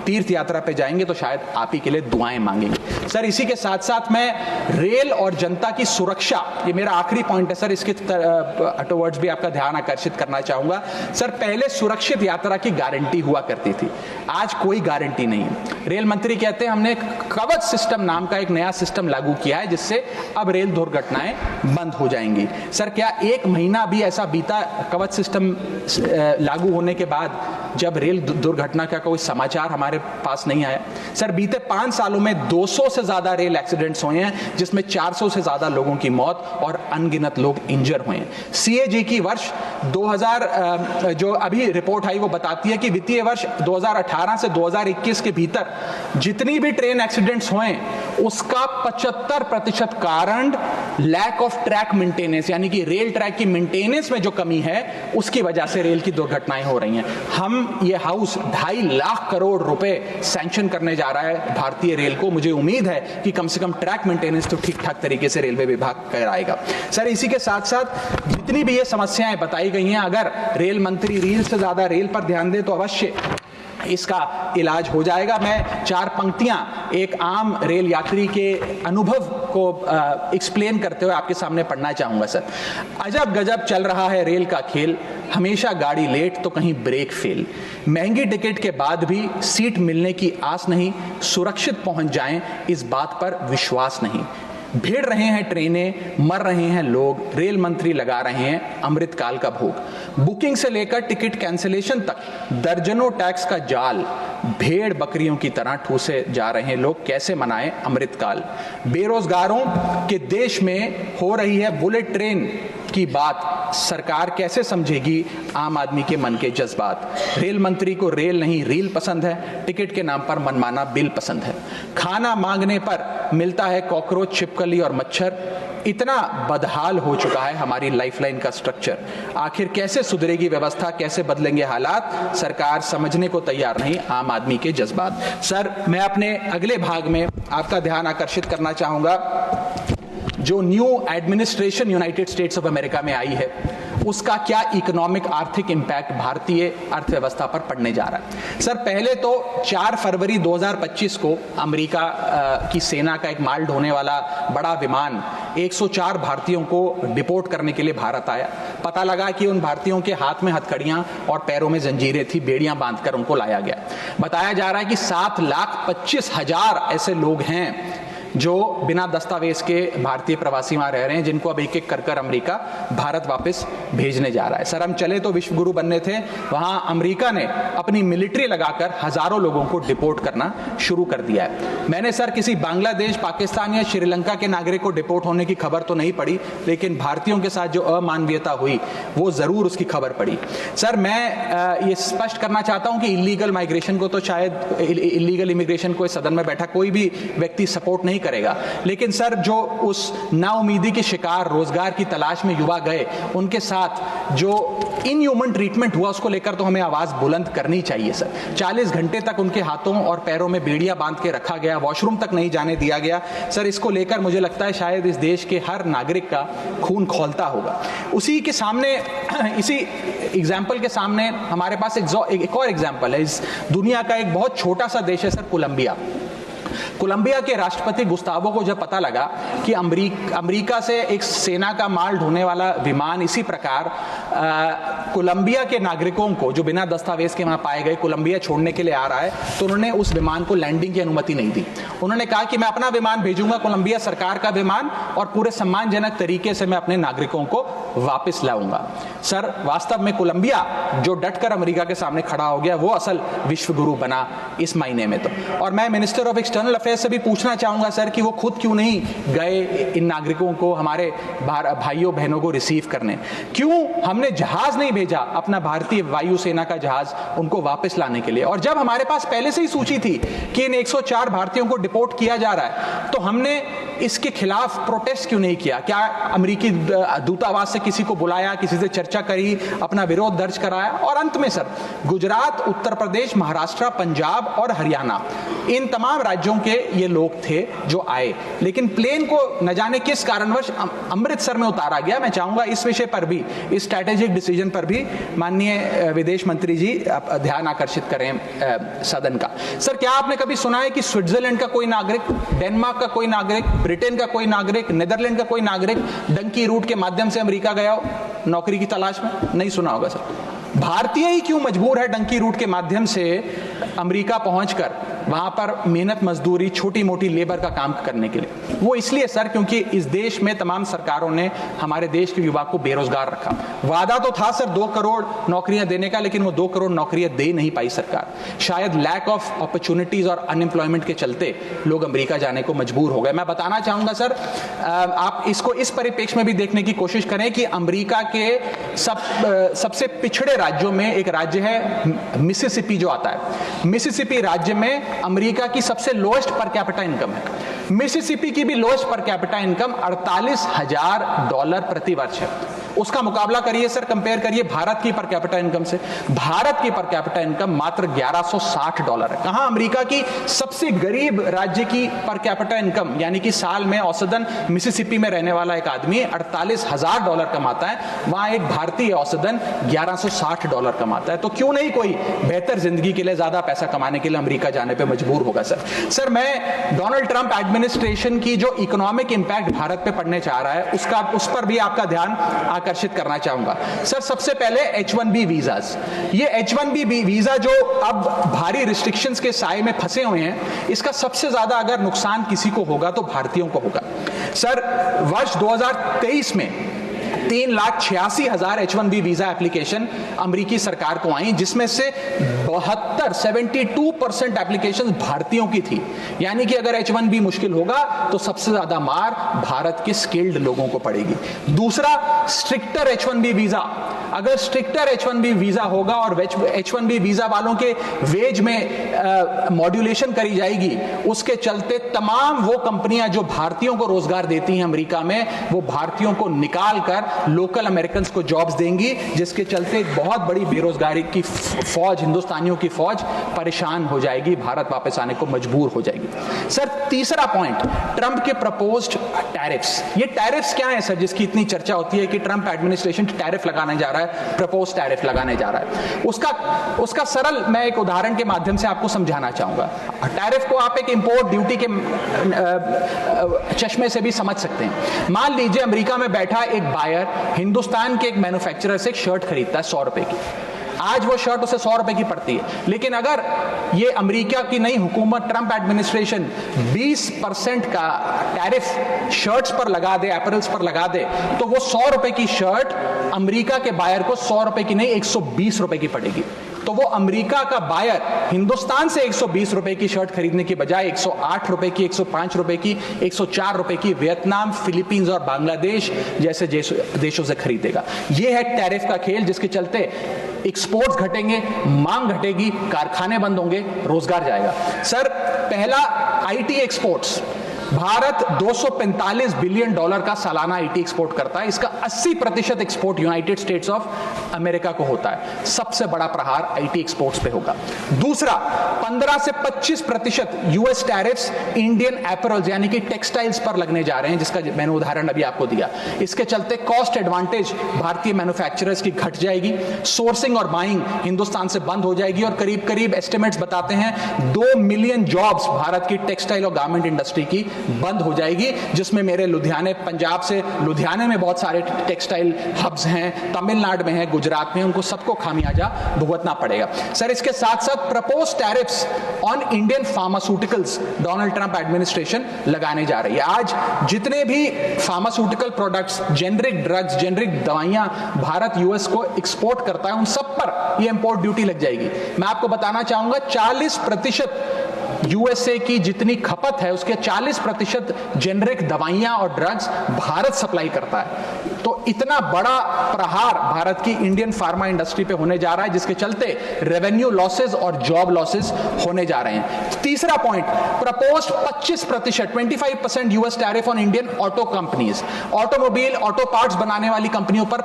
तीर्थ यात्रा पे जाएंगे तो शायद आप ही के लिए दुआएं मांगेंगे। सर, इसी के साथ साथ मैं रेल और जनता की सुरक्षा, ये मेरा आखिरी पॉइंट है सर, इसके टुवर्ड्स भी आपका ध्यान आकर्षित करना चाहूंगा। सर, पहले सुरक्षित यात्रा की गारंटी हुआ करती थी, आज कोई गारंटी नहीं है। रेल मंत्री कहते हैं हमने कवच सिस्टम नाम का एक नया सिस्टम लागू किया है जिससे अब रेल दुर्घटनाएं बंद हो जाएंगी। सर, क्या एक महीना भी ऐसा बीता कवच सिस्टम लागू होने के बाद जब रेल दुर्घटना का कोई समाचार हमारे पास नहीं आया? सर, बीते 5 सालों में 200 से ज्यादा रेल एक्सीडेंट्स हुए हैं, जिसमें 400 से ज्यादा लोगों की मौत और अनगिनत लोग इंजर हुए हैं। सीएजी की वर्ष 2000 जो अभी रिपोर्ट आई वो बताती है कि वित्तीय वर्ष 2018 से 2021 के भीतर जितनी भी ट्रेन एक्सीडेंट्स हुए उसका 75% कारण लैक ऑफ ट्रैक मेंटेनेंस, यानी कि रेल ट्रैक की मेंटेनेंस में जो कमी है उसकी वजह से रेल की दुर्घटनाएं हो रही हैं। हम ये हाउस 2.5 लाख करोड़ रुपए सैंक्शन करने जा रहा है भारतीय रेल को। मुझे उम्मीद है कि कम से कम ट्रैक मेंटेनेंस तो ठीक ठाक तरीके से रेलवे विभाग कराएगा। सर, इसी के साथ साथ जितनी भी ये समस्याएं बताई गई हैं, अगर रेल मंत्री रेल से ज्यादा रेल पर ध्यान दे तो अवश्य इसका इलाज हो जाएगा। मैं 4 पंक्तियां एक आम रेल यात्री के अनुभव को एक्सप्लेन करते हुए आपके सामने पढ़ना चाहूंगा। सर, अजब गजब चल रहा है रेल का खेल, हमेशा गाड़ी लेट तो कहीं ब्रेक फेल, महंगी टिकट के बाद भी सीट मिलने की आस नहीं, सुरक्षित पहुंच जाएं इस बात पर विश्वास नहीं, भिड़ रहे हैं ट्रेनें, मर रहे हैं लोग, रेल मंत्री लगा रहे हैं अमृतकाल का भोग, बुकिंग से लेकर टिकट कैंसिलेशन तक दर्जनों टैक्स का जाल, भेड़ बकरियों की तरह ठूसे जा रहे हैं लोग, कैसे मनाएं अमृतकाल, बेरोजगारों के देश में हो रही है बुलेट ट्रेन की बात, सरकार कैसे समझेगी आम आदमी के मन के जज्बात, रेल मंत्री को रेल नहीं रील पसंद है, टिकट के नाम पर मनमाना बिल पसंद है, खाना मांगने पर मिलता है कॉकरोच, छिपकली और मच्छर, इतना बदहाल हो चुका है हमारी लाइफलाइन का स्ट्रक्चर, आखिर कैसे सुधरेगी व्यवस्था, कैसे बदलेंगे हालात, सरकार समझने को तैयार नहीं आम आदमी के जज्बात। सर, मैं अपने अगले भाग में आपका ध्यान आकर्षित करना चाहूंगा, जो new administration United states of America में आई है उसका क्या इकोनॉमिक आर्थिक इंपैक्ट भारतीय अर्थव्यवस्था पर पड़ने जा रहा है। सर, पहले तो 4 फरवरी 2025 को अमेरिका की सेना का एक माल ढोने वाला बड़ा विमान 104 भारतीयों को डिपोर्ट करने के लिए भारत आया। पता लगा कि उन भारतीयों के हाथ में हथकड़ियां और पैरों में जंजीरें थी, बेड़ियां बांधकर उनको लाया गया। बताया जा रहा है कि 7,25,000 ऐसे लोग हैं जो बिना दस्तावेज के भारतीय प्रवासी वहां रह रहे हैं, जिनको अब एक एक कर अमेरिका भारत वापस भेजने जा रहा है। सर, हम चले तो विश्व गुरु बनने थे, वहां अमेरिका ने अपनी मिलिट्री लगाकर हजारों लोगों को डिपोर्ट करना शुरू कर दिया है। मैंने सर किसी बांग्लादेश, पाकिस्तान या श्रीलंका के नागरिक को डिपोर्ट होने की खबर तो नहीं पड़ी, लेकिन भारतीयों के साथ जो अमानवीयता हुई वो जरूर उसकी खबर पड़ी। सर, मैं ये स्पष्ट करना चाहता हूं कि इलीगल माइग्रेशन को तो शायद इलीगल इमिग्रेशन को इस सदन में बैठा कोई भी व्यक्ति सपोर्ट नहीं करेगा, लेकिन सर जो उस नाउमीदी के शिकार रोजगार की तलाश में युवा गए, उनके साथ जो इनह्यूमन ट्रीटमेंट हुआ उसको लेकर तो हमें आवाज बुलंद करनी चाहिए। सर, 40 घंटे तक उनके हाथों और पैरों में बेड़ियां बांध के रखा गया, वॉशरूम तक नहीं जाने दिया गया। सर, इसको लेकर मुझे लगता है शायद इस देश के हर नागरिक का खून खौलता होगा। उसी के सामने, इसी एग्जाम्पल के सामने हमारे पास एक और एग्जाम्पल है। इस दुनिया का एक बहुत छोटा सा देश है सर, कोलंबिया। कोलंबिया के राष्ट्रपति गुस्तावो को जब पता लगा कि अमेरिका से एक सेना का माल ढोने वाला विमान इसी प्रकार कोलंबिया के नागरिकों को जो बिना दस्तावेज के वहां पाए गए कोलंबिया छोड़ने के लिए आ रहा है, तो उन्होंने उस विमान को लैंडिंग की अनुमति नहीं दी। उन्होंने कहा कि मैं अपना विमान भेजूंगा, कोलंबिया सरकार का विमान, और पूरे सम्मानजनक तरीके से मैं अपने नागरिकों को वापस लाऊंगा। सर, वास्तव में कोलंबिया जो डटकर अमेरिका के सामने खड़ा हो गया, वो असल विश्व गुरु बना इस महीने में तो। और मैं मिनिस्टर ऑफ एक्सटर्नल अफेयर्स से भी पूछना चाहूंगा सर कि वो खुद क्यों नहीं गए इन नागरिकों को, हमारे भाइयों बहनों को रिसीव करने? क्यों हमने उन्होंने जहाज नहीं भेजा, अपना भारतीय वायुसेना का जहाज उनको वापस लाने के लिए। और जब हमारे पास पहले से ही सूची थी कि इन 104 भारतीयों को डिपोर्ट किया जा रहा है, तो हमने इसके खिलाफ प्रोटेस्ट क्यों नहीं किया? क्या अमेरिकी दूतावास से किसी को बुलाया, किसी से चर्चा करी, अपना विरोध दर्ज कराया? और अंत में सर, गुजरात, उत्तर प्रदेश, महाराष्ट्र, पंजाब और हरियाणा, इन तमाम राज्यों के ये लोग थे जो आए, लेकिन प्लेन को न जाने किस कारणवश अमृतसर में उतारा गया। मैं चाहूंगा इस विषय पर भी, इस स्ट्रैटेजिक डिसीजन पर भी माननीय विदेश मंत्री जी ध्यान आकर्षित करें सदन का। सर, क्या आपने कभी सुना है कि स्विट्जरलैंड का कोई नागरिक, डेनमार्क का कोई नागरिक, ब्रिटेन का कोई नागरिक, नीदरलैंड का कोई नागरिक डंकी रूट के माध्यम से अमेरिका गया हो नौकरी की तलाश में? नहीं सुना होगा सर। भारतीय ही क्यों मजबूर है डंकी रूट के माध्यम से अमेरिका पहुंचकर वहां पर मेहनत मजदूरी, छोटी मोटी लेबर का काम करने के लिए? वो इसलिए सर, क्योंकि इस देश में तमाम सरकारों ने हमारे देश के युवा को बेरोजगार रखा। वादा तो था सर 2 करोड़ नौकरियां देने का, लेकिन वो 2 करोड़ नौकरियां दे नहीं पाई सरकार। शायद लैक ऑफ अपॉर्चुनिटीज और अनएम्प्लॉयमेंट के चलते लोग अमेरिका जाने को मजबूर हो गए। मैं बताना चाहूंगा सर, आप इसको इस परिप्रेक्ष्य में भी देखने की कोशिश करें कि अमेरिका के सबसे पिछड़े राज्यों में एक राज्य है मिसिसिपी जो आता है। मिसिसिपी राज्य में अमेरिका की सबसे लोएस्ट पर कैपिटा इनकम है। मिसिसिपी की भी लोएस्ट पर कैपिटा इनकम $48,000 प्रति वर्ष है। उसका मुकाबला करिए सर, कंपेयर करिए भारत की पर कैपिटा इनकम से। भारत की पर कैपिटा इनकम मात्र $1160 है। कहां अमेरिका की सबसे गरीब राज्य की पर कैपिटा इनकम, यानी कि साल में औसतन मिसिसिपी में रहने वाला एक आदमी $48,000 कमाता है, वहां एक भारतीय औसतन $1160 कमाता है। तो क्यों नहीं कोई बेहतर जिंदगी के लिए, ज्यादा पैसा कमाने के लिए अमेरिका जाने पर मजबूर होगा सर। मैं डोनाल्ड ट्रंप एडमिनिस्ट्रेशन की जो इकोनॉमिक इंपैक्ट भारत पे पड़ने चाह रहा है उस पर भी आपका ध्यान आकर्षित करना चाहूंगा सर। सबसे पहले H1B वीजास, ये H1B वीजा जो अब भारी रिस्ट्रिक्शंस के साए में फंसे हुए हैं, इसका सबसे ज्यादा अगर नुकसान किसी को होगा तो भारतीयों को होगा सर। वर्ष 2023 में 3,86,000 H1B वीजा एप्लीकेशन अमेरिकी सरकार को आई, जिसमें से 72% एप्लीकेशन भारतीयों की थी। यानी कि अगर H1B मुश्किल होगा तो सबसे ज्यादा मार भारत के स्किल्ड लोगों को पड़ेगी। दूसरा, स्ट्रिक्टर H1B वीजा। अगर स्ट्रिक्टर H1B वीजा होगा और H1B वीजा वालों के वेज में मॉड्यूलेशन करी जाएगी, उसके चलते तमाम वो कंपनियां जो भारतीयों को रोजगार देती हैं अमेरिका में, वो भारतीयों को निकाल कर लोकल अमेरिकन को जॉब्स देंगी, जिसके चलते बहुत बड़ी बेरोजगारी की फौज, हिंदुस्तानियों की फौज परेशान हो जाएगी, भारत वापस आने को मजबूर हो जाएगी। सर, तीसरा पॉइंट, ट्रंप के प्रपोज्ड टैरिफ्स। ये टैरिफ्स क्या है सर जिसकी इतनी चर्चा होती है कि ट्रंप एडमिनिस्ट्रेशन टैरिफ लगाने जा रहा है, प्रपोज टैरिफ लगाने जा रहा है? उसका सरल मैं एक उदाहरण के माध्यम से आपको समझाना चाहूंगा। टैरिफ को आप एक इंपोर्ट ड्यूटी के चश्मे से भी समझ सकते हैं। मान लीजिए अमेरिका में बैठा एक बायर हिंदुस्तान के एक मैन्युफैक्चरर से एक शर्ट खरीदता है 100 रुपए की। आज वो शर्ट उसे 100 रुपए की पड़ती है, लेकिन अगर ये अमेरिका की नई हुकूमत, ट्रंप एडमिनिस्ट्रेशन 20% का टैरिफ शर्ट्स पर लगा दे, अपैरल्स पर लगा दे, तो वो 100 रुपए की शर्ट अमेरिका के बायर को 100 रुपए की नहीं 120 रुपए की पड़ेगी। तो वो अमेरिका का बायर हिंदुस्तान से 120 रुपए की शर्ट खरीदने की बजाय 108 रुपए की, 105 रुपए की, 104 रुपए की वियतनाम, फिलीपींस और बांग्लादेश जैसे देशों से खरीदेगा। ये है टैरिफ का खेल, जिसके चलते एक्सपोर्ट्स घटेंगे, मांग घटेगी, कारखाने बंद होंगे, रोजगार जाएगा। सर, पहला आईटी एक्सपोर्ट्स। भारत $245 बिलियन का सालाना आईटी एक्सपोर्ट करता है। इसका 80% export United states of America को होता है। सबसे बड़ा प्रहार आईटी एक्सपोर्ट्स पे होगा। दूसरा, 15 से 25% यूएस टैरिफ्स इंडियन एपरल्स यानी कि टेक्सटाइल्स पर लगने जा रहे हैं, जिसका मैंने उदाहरण अभी आपको दिया। इसके चलते कॉस्ट एडवांटेज भारतीय मैन्युफैक्चरर्स की घट जाएगी, सोर्सिंग और बाइंग हिंदुस्तान से बंद हो जाएगी, और करीब करीब एस्टिमेट्स बताते हैं 2 मिलियन जॉब्स भारत की टेक्सटाइल और गारमेंट इंडस्ट्री की बंद हो जाएगी, जिसमें मेरे लुधियाने, पंजाब से लुधियाने में बहुत सारे टेक्सटाइल हब्स हैं, तमिलनाडु में है, गुजरात में, उनको सबको खामियाजा भुगतना पड़ेगा। सर, इसके साथ साथ propose tariffs on Indian pharmaceuticals Donald Trump administration लगाने जा रही है। आज जितने भी pharmaceutical products, generic drugs, generic दवाइयां भारत यूएस को एक्सपोर्ट करता है, उन सब पर यह इंपोर्ट ड्यूटी लग जाएगी। मैं आपको बताना चाहूंगा 40% यूएसए की जितनी खपत है उसके 40% जेनरिक दवाइयां और ड्रग्स भारत सप्लाई करता है। तो इतना बड़ा प्रहार भारत की इंडियन फार्मा इंडस्ट्री पे होने जा रहा है, जिसके चलते रेवेन्यू लॉसेस और जॉब लॉसेस होने जा रहे हैं। तीसरा point, proposed 25% US tariff on Indian auto companies. Automobile auto parts बनाने वाली कंपनियों पर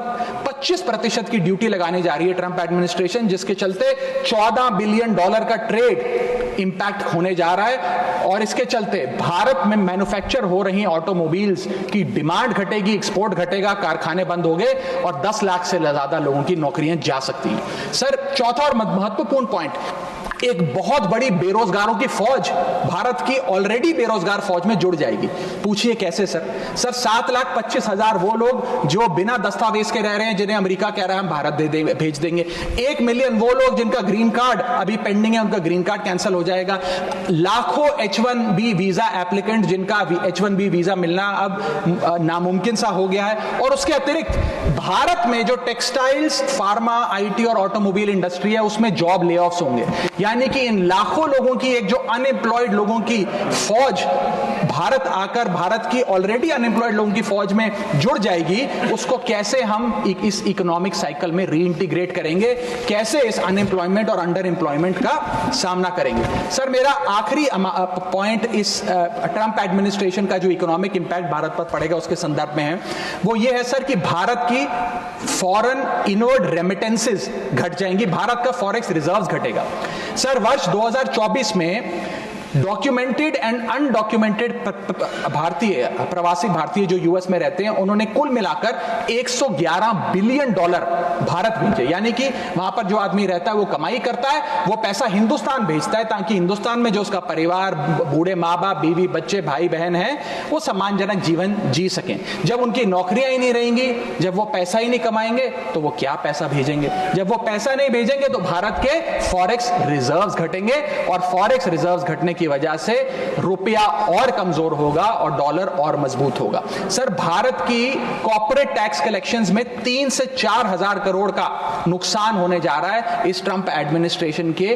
25% की ड्यूटी लगाने जा रही है ट्रंप एडमिनिस्ट्रेशन, जिसके चलते $14 बिलियन का ट्रेड इंपैक्ट होने जा रहा है। और इसके चलते भारत में मैन्युफैक्चर हो रही ऑटोमोबाइल्स की डिमांड घटेगी, एक्सपोर्ट घटेगा, कारखाने बंद हो गए और 10 लाख से ज्यादा लोगों की नौकरियां जा सकती हैं। सर, चौथा और महत्वपूर्ण पॉइंट, एक बहुत बड़ी बेरोजगारों की फौज भारत की ऑलरेडी बेरोजगार फौज में जुड़ जाएगी। पूछिए कैसे सर? 7,25,000 वो लोग जो बिना दस्तावेज के रह रहे हैं, जिन्हें अमेरिका कह रहा है हम भारत भेज देंगे। 1 मिलियन वो लोग जिनका ग्रीन कार्ड अभी पेंडिंग है, उनका ग्रीन कार्ड कैंसिल हो जाएगा। लाखों H1B वीजा एप्लीकेंट जिनका H1B वीजा मिलना अब नामुमकिन सा हो गया है। और उसके अतिरिक्त भारत में जो टेक्सटाइल्स, फार्मा, IT और ऑटोमोबाइल इंडस्ट्री है, उसमें जॉब ले ऑफ्स होंगे। यानी कि इन लाखों लोगों की एक जो अनएम्प्लॉयड लोगों की फौज भारत आकर भारत की ऑलरेडी अनएम्प्लॉयड लोगों की फौज में जुड़ जाएगी, उसको कैसे हम इस इकोनॉमिक साइकिल में रीइंटीग्रेट करेंगे, कैसे इस अनएम्प्लॉयमेंट और अंडर एम्प्लॉयमेंट का सामना करेंगे। सर, मेरा आखिरी पॉइंट इस ट्रंप एडमिनिस्ट्रेशन का जो इकोनॉमिक इंपैक्ट भारत पर पड़ेगा उसके संदर्भ में है, वो ये है सर कि भारत की फॉरेन इनवर्ड रेमिटेंसेस घट जाएंगी, भारत का फॉरेक्स रिजर्व्स घटेगा। सर, वर्ष 2024 में डॉक्यूमेंटेड एंड अनडॉक्यूमेंटेड भारतीय प्रवासी भारतीय जो यूएस में रहते हैं, उन्होंने कुल मिलाकर $111 बिलियन भारत भेजे। यानी कि वहां पर जो आदमी रहता है वो कमाई करता है, वो पैसा हिंदुस्तान भेजता है ताकि हिंदुस्तान में जो उसका परिवार, बूढ़े माँ बाप, बीवी बच्चे, भाई बहन हैं, वो सम्मानजनक जीवन जी सकें। जब उनकी नौकरियां ही नहीं रहेंगी, जब वो पैसा ही नहीं कमाएंगे, तो वो क्या पैसा भेजेंगे? जब वो पैसा नहीं भेजेंगे तो भारत के फॉरेक्स रिजर्व्स घटेंगे, और फॉरेक्स रिजर्व्स घटने की वजह से रुपया और कमजोर होगा और डॉलर और मजबूत होगा। सर, भारत की कॉर्पोरेट टैक्स कलेक्शंस में 3 से 4 हजार करोड़ का नुकसान होने जा रहा है इस ट्रंप एडमिनिस्ट्रेशन के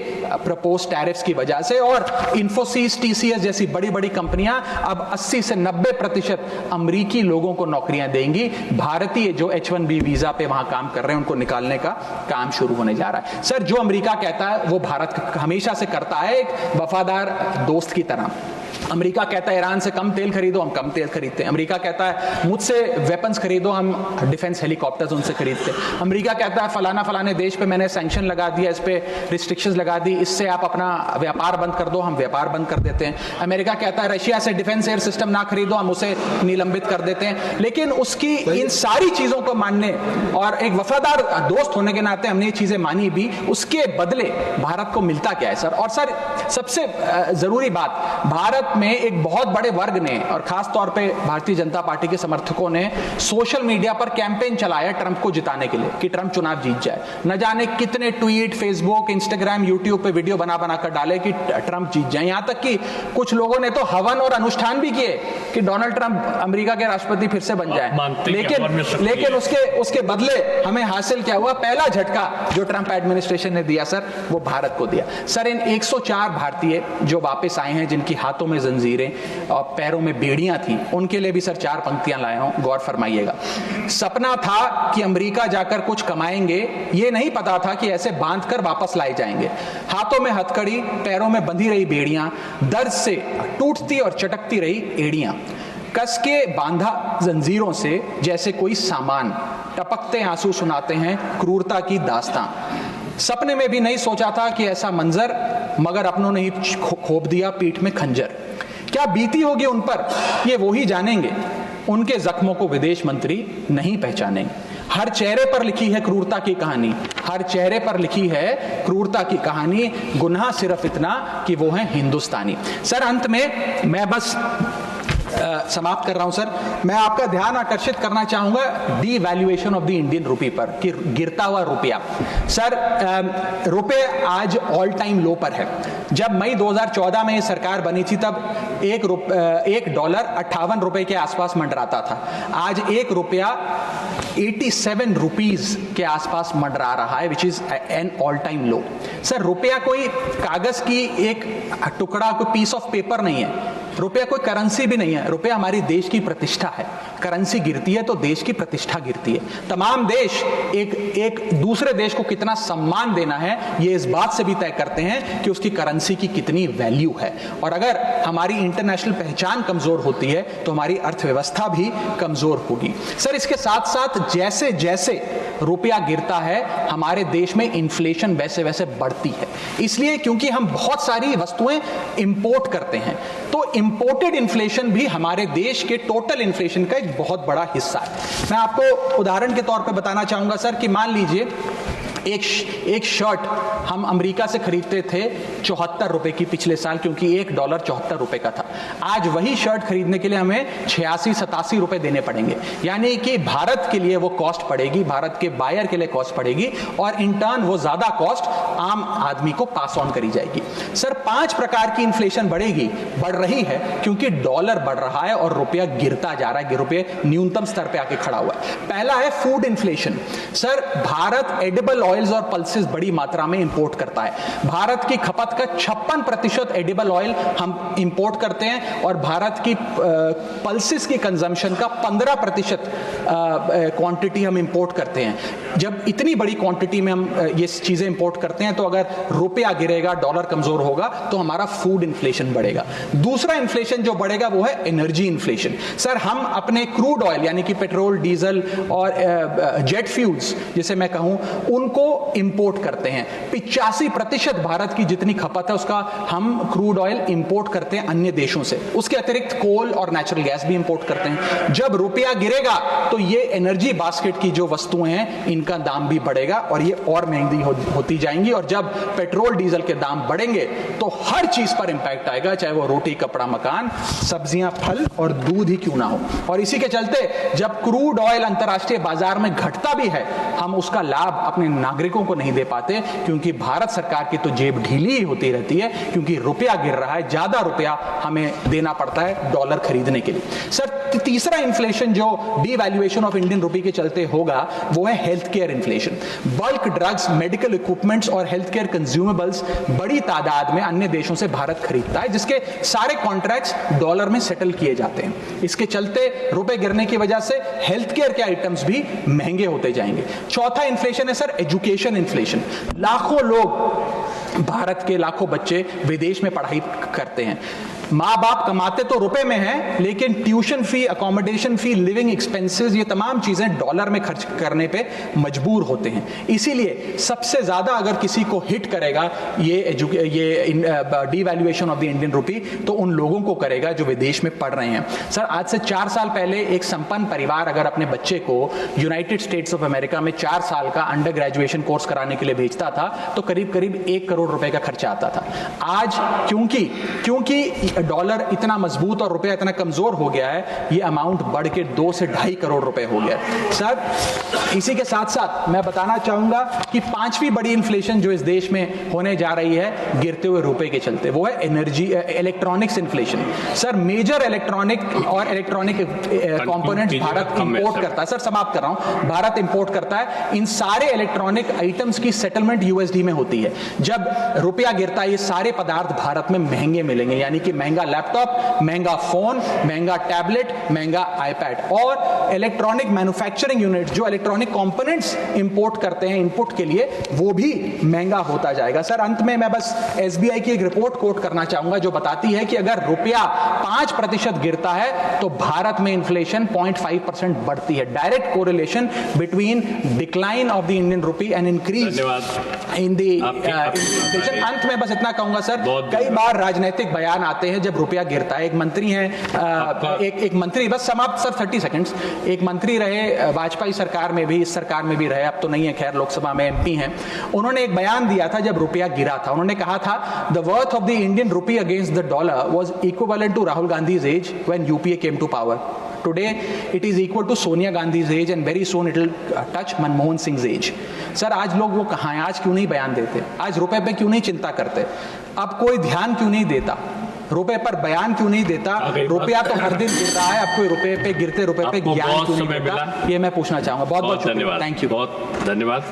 प्रपोज टैरिफ्स की वजह से। और इंफोसिस, TCS जैसी बड़ी बड़ी कंपनियां अब 80 से 90% अमेरिकी लोगों को नौकरियां देंगी। भारतीय जो H1B वीजा पे वहां काम कर रहे हैं उनको निकालने का काम शुरू होने जा रहा है। सर, जो अमेरिका कहता है वो भारत हमेशा से करता है, एक वफादार दोस्त की तरह। अमेरिका कहता है ईरान से कम तेल खरीदो, हम कम तेल खरीदते हैं। अमेरिका कहता है मुझसे वेपन्स खरीदो, हम डिफेंस हेलीकॉप्टर्स उनसे खरीदते हैं। अमेरिका कहता है फलाने देश पे मैंने सैंक्शन लगा दिया, इस पे रिस्ट्रिक्शंस लगा दी, इससे आप अपना व्यापार बंद कर दो, हम व्यापार बंद कर देते हैं। अमेरिका कहता है रशिया से डिफेंस एयर सिस्टम ना खरीदो, हम उसे निलंबित कर देते हैं। लेकिन उसकी इन सारी चीजों को मानने और एक वफादार दोस्त होने के नाते हमने ये चीजें मानी भी, उसके बदले भारत को मिलता क्या है सर? और सर, सबसे जरूरी बात, भारत में एक बहुत बड़े वर्ग ने और खास तौर पे भारतीय जनता पार्टी के समर्थकों ने सोशल मीडिया पर कैंपेन चलाया ट्रंप को जिताने के लिए कि ट्रंप चुनाव जीत जाए। न जाने कितने ट्वीट, फेसबुक, इंस्टाग्राम, यूट्यूब पे वीडियो बना कर डाले कि ट्रंप जीत जाए। यहां तक कि कुछ लोगों ने तो हवन और अनुष्ठान भी किए कि डोनाल्ड ट्रंप अमेरिका के राष्ट्रपति फिर से बन जाए। लेकिन उसके बदले हमें हासिल क्या हुआ? पहला झटका जो ट्रंप एडमिनिस्ट्रेशन ने दिया सर, वो भारत को दिया। सर, इन 104 भारतीय जो वापस आए हैं, जिनकी हाथों में जंजीरें और पैरों में बेड़ियां थी, उनके लिए भी सर 4 पंक्तियां लाया हूं, गौर फरमाइएगा। सपना था कि अमेरिका जाकर कुछ कमाएंगे, ये नहीं पता था कि ऐसे बांधकर वापस लाए जाएंगे। हाथों में हथकड़ी, पैरों में बंधी रही बेड़ियां, दर्द से टूटती और चटकती रही एड़ियां, कस के बांधा जंजीरों से जैसे कोई सामान, टपकते आंसू सुनाते हैं क्रूरता की दास्तां। सपने में भी नहीं सोचा था कि ऐसा मंजर, मगर अपनों ने ही खोप दिया पीठ में खंजर। क्या बीती होगी उन पर, ये वो ही जानेंगे, उनके जख्मों को विदेश मंत्री नहीं पहचानेंगे। हर चेहरे पर लिखी है क्रूरता की कहानी, हर चेहरे पर लिखी है क्रूरता की कहानी, गुनाह सिर्फ इतना कि वो है हिंदुस्तानी। सर, अंत में मैं बस समाप्त कर रहा हूं सर। मैं आपका ध्यान आकर्षित करना चाहूंगा डीवैल्यूएशन ऑफ द इंडियन रुपी पर, कि गिरता हुआ रुपया। सर, रुपये आज ऑल टाइम लो पर है। जब मई 2014 में ये सरकार बनी थी तब $1 58 रुपए के आसपास मंडराता था। आज $1 87 रुपीज के आसपास मंडरा रहा है, which is an all time low. Sir, रुपया कोई कागज की एक टुकड़ा, कोई पीस ऑफ पेपर नहीं है। रुपया कोई करेंसी भी नहीं है, रुपया हमारी देश की प्रतिष्ठा है। करेंसी गिरती है तो देश की प्रतिष्ठा गिरती है। तमाम देश एक दूसरे देश को कितना सम्मान देना है ये इस बात से भी तय करते हैं कि उसकी करेंसी की कितनी वैल्यू है। और अगर हमारी इंटरनेशनल पहचान कमजोर होती है तो हमारी अर्थव्यवस्था भी कमजोर होगी। सर, इसके साथ साथ जैसे जैसे रुपया गिरता है हमारे देश में इन्फ्लेशन वैसे वैसे बढ़ती है। इसलिए क्योंकि हम बहुत सारी वस्तुएं इंपोर्ट करते हैं, तो इंपोर्टेड इन्फ्लेशन भी हमारे देश के टोटल इन्फ्लेशन का एक बहुत बड़ा हिस्सा है। मैं आपको उदाहरण के तौर पे बताना चाहूंगा सर कि मान लीजिए एक शर्ट हम अमेरिका से खरीदते थे 74 रुपए की पिछले साल, क्योंकि $1 74 रुपए का था। आज वही शर्ट खरीदने के लिए हमें 86-87 रुपए देने पड़ेंगे, यानी कि भारत के लिए वो कॉस्ट पड़ेगी, भारत के बायर के लिए कॉस्ट पड़ेगी, और इन टर्न वो ज्यादा कॉस्ट आम आदमी को पास ऑन करी जाएगी। सर, 5 प्रकार की इन्फ्लेशन बढ़ रही है क्योंकि डॉलर बढ़ रहा है और रुपया गिरता जा रहा है, रुपये न्यूनतम स्तर पर आके खड़ा हुआ है। पहला है food inflation. Sir, Bharat edible oils और पल्सेस बड़ी मात्रा में इंपोर्ट करता है। भारत की खपत का 56% एडिबल ऑयल हम इंपोर्ट करते हैं और भारत की पल्सेस की कंजम्पशन का 15% क्वांटिटी हम इंपोर्ट करते हैं। जब इतनी बड़ी क्वांटिटी में हम ये चीजें इंपोर्ट करते हैं तो अगर रुपया गिरेगा, डॉलर कमजोर होगा तो हमारा फूड इन्फ्लेशन बढ़ेगा। दूसरा इन्फ्लेशन जो बढ़ेगा वो है एनर्जी इन्फ्लेशन। सर, हम अपने क्रूड ऑयल यानी कि पेट्रोल, डीजल और जेट फ्यूल्स जिसे मैं कहूं उनको इंपोर्ट करते हैं। 85% भारत की जितनी खपत है उसका हम क्रूड ऑयल इंपोर्ट करते हैं अन्य देशों से। उसके अतिरिक्त कोल और नेचुरल गैस भी इंपोर्ट करते हैं। जब रुपया गिरेगा तो ये एनर्जी बास्केट की जो वस्तुएं हैं इनका दाम भी बढ़ेगा और ये और महंगी होती जाएंगी, और जब पेट्रोल डीजल के दाम बढ़ेंगे तो हर चीज पर इंपैक्ट आएगा, चाहे वो रोटी, कपड़ा, मकान, सब्जियां, फल और दूध ही क्यों ना हो। और इसी के चलते जब क्रूड ऑयल अंतरराष्ट्रीय बाजार में घटता भी है हम उसका लाभ अपने नागरिकों को नहीं दे पाते, क्योंकि भारत सरकार की तो जेब ढीली ही होती रहती है, क्योंकि रुपया गिर रहा है, ज्यादा रुपया हमें देना पड़ता है डॉलर खरीदने के लिए। सर, तीसरा इन्फ्लेशन जो डीवैल्यूएशन ऑफ इंडियन रुपी के चलते होगा वो है health care inflation. Bulk drugs, medical equipments और हेल्थ केयर कंज्यूमेबल्स बड़ी तादाद में अन्य देशों से भारत खरीदता है, जिसके सारे कॉन्ट्रैक्ट्स डॉलर में सेटल किए जाते हैं। इसके चलते रुपए गिरने की वजह से हेल्थ केयर के आइटम्स भी महंगे होते जाएंगे। चौथा इन्फ्लेशन है सर एजुकेशन इन्फ्लेशन। लाखों लोग, भारत के लाखों बच्चे विदेश में पढ़ाई करते हैं। माँ बाप कमाते तो रुपए में हैं, लेकिन ट्यूशन फी, अकोमोडेशन फी, लिविंग एक्सपेंसेस, ये तमाम चीजें डॉलर में खर्च करने पे मजबूर होते हैं। इसीलिए सबसे ज्यादा अगर किसी को हिट करेगा ये डीवैल्यूएशन ऑफ द इंडियन रुपी तो उन लोगों को करेगा जो विदेश में पढ़ रहे हैं। सर, आज से 4 साल पहले एक संपन्न परिवार अगर अपने बच्चे को यूनाइटेड स्टेट्स ऑफ अमेरिका में 4 साल का अंडर ग्रेजुएशन कोर्स कराने के लिए भेजता था तो करीब करीब 1 करोड़ रुपए का खर्चा आता था। आज क्योंकि डॉलर इतना मजबूत और रुपया इतना कमजोर हो गया है, ये अमाउंट बढ़ के 2 से 2.5 करोड़ रुपए हो गया। सर, इसी के साथ साथ मैं बताना चाहूंगा कि 5वीं बड़ी इन्फ्लेशन जो इस देश में होने जा रही है गिरते हुए रुपए के चलते, वो है electronics inflation. Sir, major electronic components Bharat import करता है। सर, समाप्त कर रहा हूं, भारत इंपोर्ट करता है। इन सारे इलेक्ट्रॉनिक आइटम्स की सेटलमेंट यूएसडी में होती है। जब रुपया गिरता है ये सारे पदार्थ भारत में महंगे मिलेंगे, यानी कि महंगा लैपटॉप, महंगा फोन, महंगा टैबलेट, महंगा आईपैड। और इलेक्ट्रॉनिक मैन्युफैक्चरिंग यूनिट जो इलेक्ट्रॉनिक कंपोनेंट्स इंपोर्ट करते हैं इनपुट के लिए, वो भी महंगा होता जाएगा। सर, अंत में मैं बस एसबीआई की एक रिपोर्ट कोट करना चाहूंगा जो बताती है कि अगर रुपया 5% गिरता है तो भारत में इन्फ्लेशन 0.5% बढ़ती है। Direct correlation between decline of the Indian rupee and increase in the inflation. अंत में बस इतना कहूंगा सर, कई बार राजनीतिक बयान आते हैं जब रुपया गिरता है। एक मंत्री हैं, एक मंत्री, बस समाप्त सर 30 सेकंड्स, एक मंत्री रहे वाजपेयी सरकार में भी, इस सरकार में भी रहे, अब तो नहीं है खैर, लोकसभा में एमपी हैं। उन्होंने एक बयान दिया था जब रुपया गिरा था। उन्होंने कहा था the worth of the Indian rupee against the dollar was equivalent to Rahul Gandhi's age when UPA came to power. Today it is equal to Sonia Gandhi's age and very soon it will touch Manmohan Singh's age. Sir, आज लोग वो कहाँ हैं? आज क्यों नहीं बयान देते? आज रुपए पे क्यों नहीं चिंता करते? अब कोई ध्यान क्यों नहीं देता? रुपए पर बयान क्यों नहीं देता? रुपया तो हर दिन गिर रहा है, अब कोई रुपए पे, गिरते रुपए पे ज्ञान क्यों नहीं देता? ये मैं पूछना चाहूंगा। बहुत बहुत धन्यवाद। Thank you. बहुत धन्यवाद।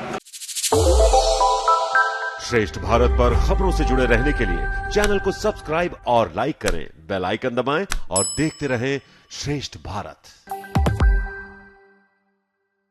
श्रेष्ठ भारत पर खबरों से जुड़े रहने के लिए चैनल को सब्सक्राइब और लाइक करें, बेल आइकन दबाएं और देखते रहें श्रेष्ठ भारत।